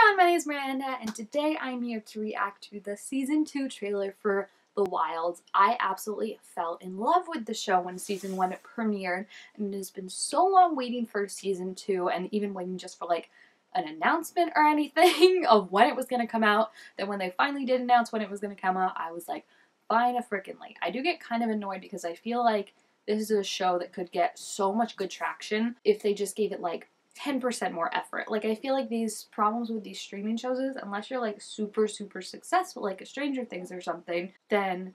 everyone, my name is Miranda, and today I'm here to react to the Season 2 trailer for The Wilds. I absolutely fell in love with the show when Season 1 premiered, and it has been so long waiting for Season 2, and even waiting just for like an announcement or anything of when it was going to come out, that when they finally did announce when it was going to come out, I was like, fine a frickin' late. I do get kind of annoyed because I feel like this is a show that could get so much good traction if they just gave it like 10% more effort. Like, I feel like these problems with these streaming shows is, unless you're like super successful, like a Stranger Things or something, then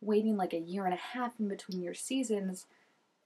waiting like a year and a half in between your seasons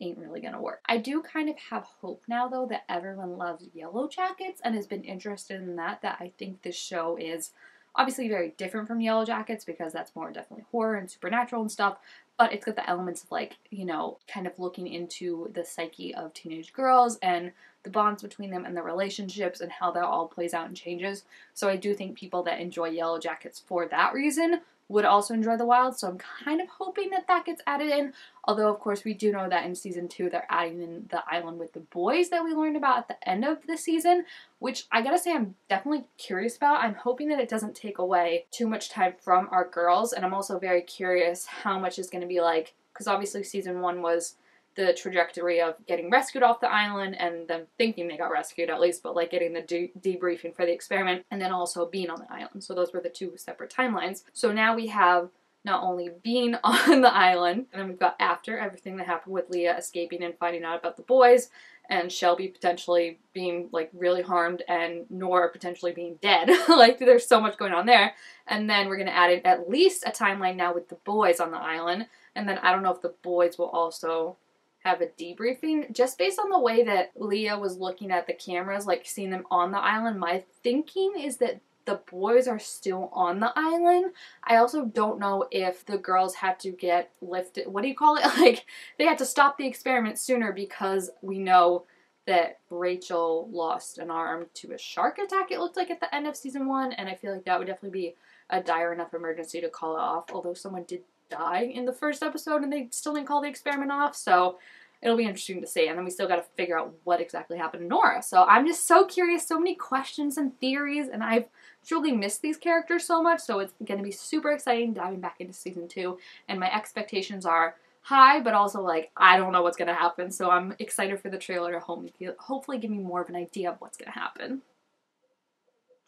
ain't really gonna work. I do kind of have hope now though that everyone loves Yellow Jackets and has been interested in that I think this show is obviously very different from Yellow Jackets because that's more definitely horror and supernatural and stuff, but it's got the elements of like, you know, kind of looking into the psyche of teenage girls and the bonds between them and the relationships and how that all plays out and changes. So I do think people that enjoy Yellow Jackets for that reason would also enjoy The Wild, so I'm kind of hoping that that gets added in. Although, of course, we do know that in Season 2 they're adding in the island with the boys that we learned about at the end of the season, which I gotta say I'm definitely curious about. I'm hoping that it doesn't take away too much time from our girls, and I'm also very curious how much is going to be like, because obviously Season 1 was the trajectory of getting rescued off the island and them thinking they got rescued at least, but like getting the debriefing for the experiment and then also being on the island. So those were the two separate timelines. So now we have not only being on the island, and then we've got after everything that happened with Leah escaping and finding out about the boys, and Shelby potentially being like really harmed, and Nora potentially being dead. Like, there's so much going on there. And then we're gonna add in at least a timeline now with the boys on the island, and then I don't know if the boys will also have a debriefing. Just based on the way that Leah was looking at the cameras, like seeing them on the island, my thinking is that the boys are still on the island. I also don't know if the girls had to get lifted, what do you call it? Like, they had to stop the experiment sooner because we know that Rachel lost an arm to a shark attack, it looked like, at the end of Season 1, and I feel like that would definitely be a dire enough emergency to call it off, although someone did die in the first episode and they still didn't call the experiment off, so it'll be interesting to see. And then we still got to figure out what exactly happened to Nora. So I'm just so curious, so many questions and theories, and I've truly missed these characters so much, so it's going to be super exciting diving back into Season 2, and my expectations are high, but also like, I don't know what's going to happen, so I'm excited for the trailer to hopefully give me more of an idea of what's going to happen.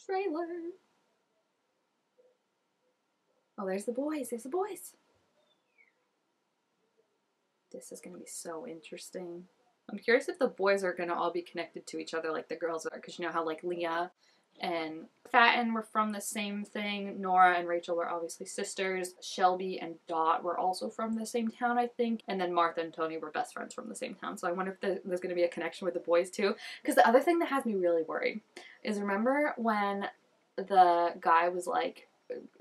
Trailer. Oh, there's the boys. There's the boys. This is going to be so interesting. I'm curious if the boys are going to all be connected to each other like the girls are, because you know how like Leah and Fatin were from the same thing. Nora and Rachel were obviously sisters. Shelby and Dot were also from the same town, I think. And then Martha and Tony were best friends from the same town. So I wonder if there's going to be a connection with the boys too. Because the other thing that has me really worried is, remember when the guy was like,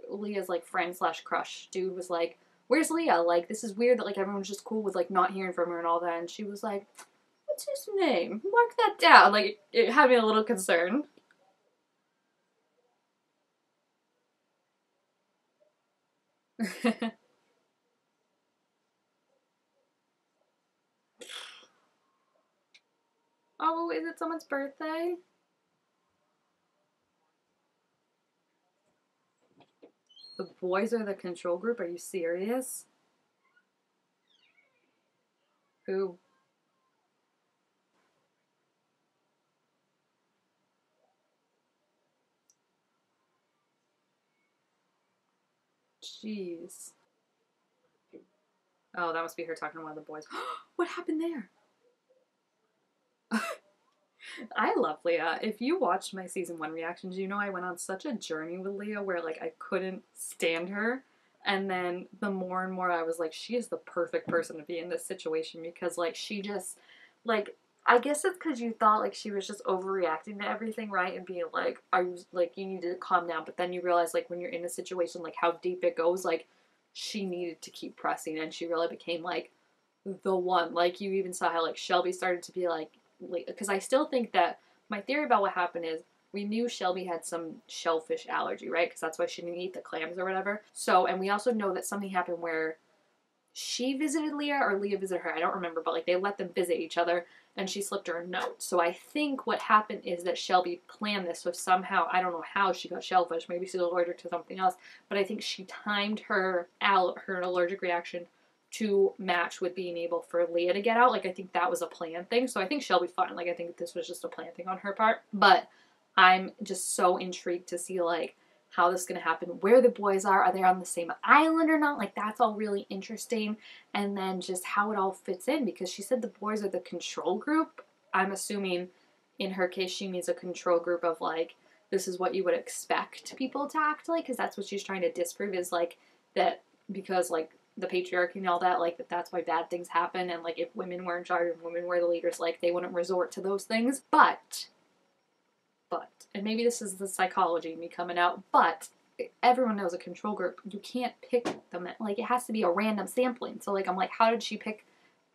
Leah's like friend slash crush dude was like, where's Leah? Like, this is weird that like everyone's just cool with like not hearing from her and all that. And she was like, what's his name? Mark that down. Like, it had me a little concerned. Oh, is it someone's birthday? The boys are the control group? Are you serious? Who? Jeez. Oh, that must be her talking to one of the boys. What happened there? I love Leah. If you watched my Season 1 reactions, you know I went on such a journey with Leah where like I couldn't stand her. And then the more and more I was like, she is the perfect person to be in this situation, because like she just, like, I guess it's because you thought like she was just overreacting to everything, right? And being like, are you, like, you need to calm down. But then you realize like when you're in a situation like how deep it goes, like she needed to keep pressing, and she really became like the one. Like, you even saw how like Shelby started to be like, because I still think that my theory about what happened is we knew Shelby had some shellfish allergy, right? Because that's why she didn't eat the clams or whatever. So, and we also know that something happened where she visited Leah or Leah visited her. I don't remember, but like they let them visit each other. and she slipped her a note. So I think what happened is that Shelby planned this, so somehow, I don't know how she got shellfish, maybe she's allergic to something else, but I think she timed her allergic reaction to match with being able for Leah to get out. Like, I think that was a planned thing, so I think Shelby's fine. Like, I think this was just a planned thing on her part, but I'm just so intrigued to see, like, how this is going to happen, where the boys are they on the same island or not? Like, that's all really interesting. And then just how it all fits in, because she said the boys are the control group. I'm assuming in her case she means a control group of, like, this is what you would expect people to act like, because that's what she's trying to disprove, is, like, that because, like, the patriarchy and all that, like, that's why bad things happen, and, like, if women were in charge and women were the leaders, like, they wouldn't resort to those things. But, and maybe this is the psychology me coming out, but everyone knows a control group, you can't pick them, like, it has to be a random sampling. So, like, I'm like, how did she pick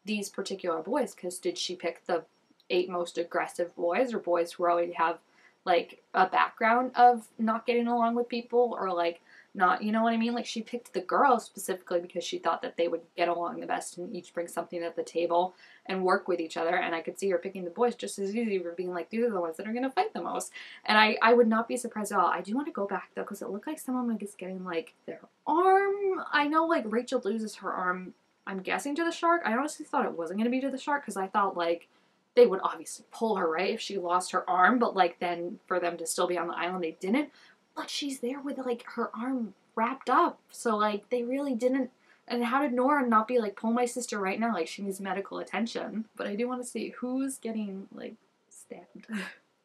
these particular boys? Because did she pick the 8 most aggressive boys, or boys who already have, like, a background of not getting along with people, or, like, not, you know what I mean? Like, she picked the girls specifically because she thought that they would get along the best and each bring something at the table and work with each other. And I could see her picking the boys just as easy for being like, these are the ones that are going to fight the most. And I would not be surprised at all. I do want to go back, though, because it looked like someone was getting, like, their arm. I know, like, Rachel loses her arm, I'm guessing, to the shark. I honestly thought it wasn't going to be to the shark, because I thought, like, they would obviously pull her, right, if she lost her arm. But, like, then for them to still be on the island, they didn't. But she's there with, like, her arm wrapped up. So, like, they really didn't. And how did Nora not be like, pull my sister right now? Like, she needs medical attention. But I do want to see who's getting, like, stabbed.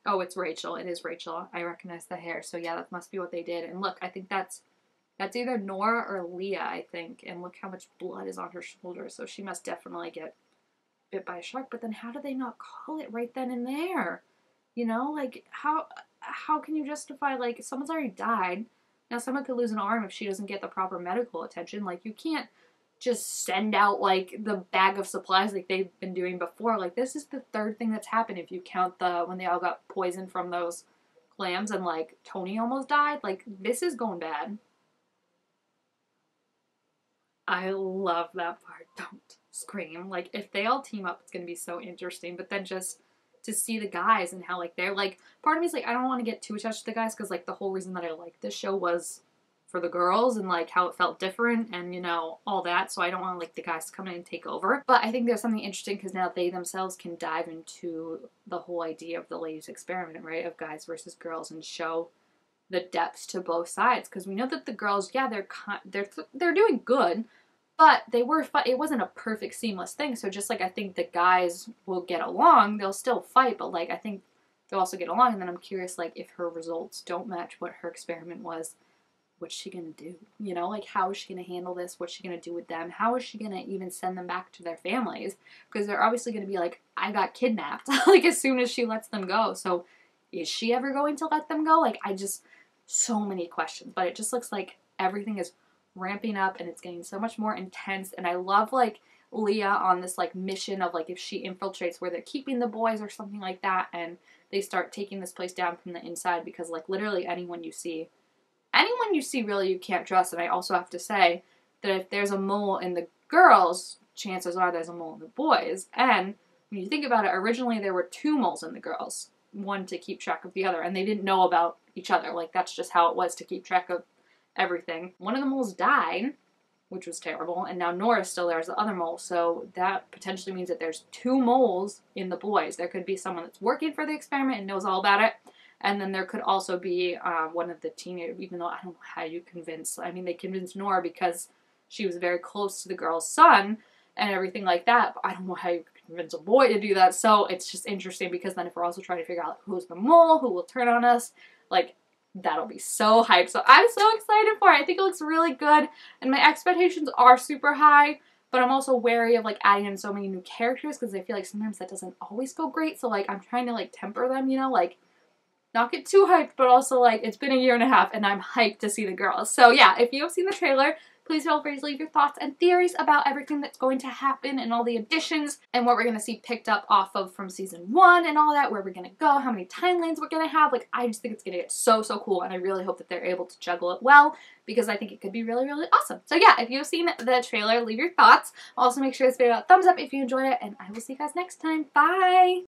Oh, it's Rachel. It is Rachel. I recognize the hair. So, yeah, that must be what they did. And look, I think that's either Nora or Leah, I think. And look how much blood is on her shoulder. So she must definitely get bit by a shark. But then how do they not call it right then and there? You know, like, how can you justify, like, someone's already died. Now, someone could lose an arm if she doesn't get the proper medical attention. Like, you can't just send out, like, the bag of supplies like they've been doing before. Like, this is the 3rd thing that's happened if you count when they all got poisoned from those clams and, like, Tony almost died. Like, this is going bad. I love that part. Don't scream. Like, if they all team up, it's going to be so interesting. But then just to see the guys and how, like, they're, like, part of me is, like, I don't want to get too attached to the guys, because, like, the whole reason that I like this show was for the girls and, like, how it felt different and, you know, all that. So I don't want, like, the guys to come in and take over. But I think there's something interesting, because now they themselves can dive into the whole idea of the ladies' experiment, right, of guys versus girls, and show the depths to both sides. Because we know that the girls, yeah, they're doing good, but they were it wasn't a perfect seamless thing. So just like I think the guys will get along, they'll still fight, but, like, I think they'll also get along. And then I'm curious, like, if her results don't match what her experiment was, what's she gonna do? You know, like, how is she gonna handle this? What's she gonna do with them? How is she gonna even send them back to their families? Because they're obviously gonna be like, I got kidnapped, like, as soon as she lets them go. So is she ever going to let them go? Like, so many questions. But it just looks like everything is ramping up and it's getting so much more intense. And I love, like, Leah on this, like, mission of, like, if she infiltrates where they're keeping the boys or something like that, and they start taking this place down from the inside, because, like, literally anyone you see really you can't trust. And I also have to say that if there's a mole in the girls, chances are there's a mole in the boys. And when you think about it, originally there were 2 moles in the girls, one to keep track of the other, and they didn't know about each other. Like, that's just how it was to keep track of everything. One of the moles died, which was terrible, and now Nora's still there as the other mole, so that potentially means that there's 2 moles in the boys. There could be someone that's working for the experiment and knows all about it, and then there could also be one of the teenagers, even though I don't know how you convince, I mean, they convinced Nora because she was very close to the girl's son and everything like that, but I don't know how you convince a boy to do that. So it's just interesting, because then if we're also trying to figure out who's the mole, who will turn on us, like, that'll be so hyped. So I'm so excited for it. I think it looks really good, and my expectations are super high, but I'm also wary of, like, adding in so many new characters, because I feel like sometimes that doesn't always go great. So, like, I'm trying to, like, temper them, you know, like, not get too hyped, but also, like, it's been a year and a half and I'm hyped to see the girls. So yeah, if you have seen the trailer, Please feel free to leave your thoughts and theories about everything that's going to happen and all the additions and what we're going to see picked up off of from season 1 and all that, where we're going to go, how many timelines we're going to have. Like, I just think it's going to get so cool, and I really hope that they're able to juggle it well, because I think it could be really awesome. So yeah, if you've seen the trailer, leave your thoughts. Also make sure to give it a thumbs up if you enjoyed it, and I will see you guys next time. Bye!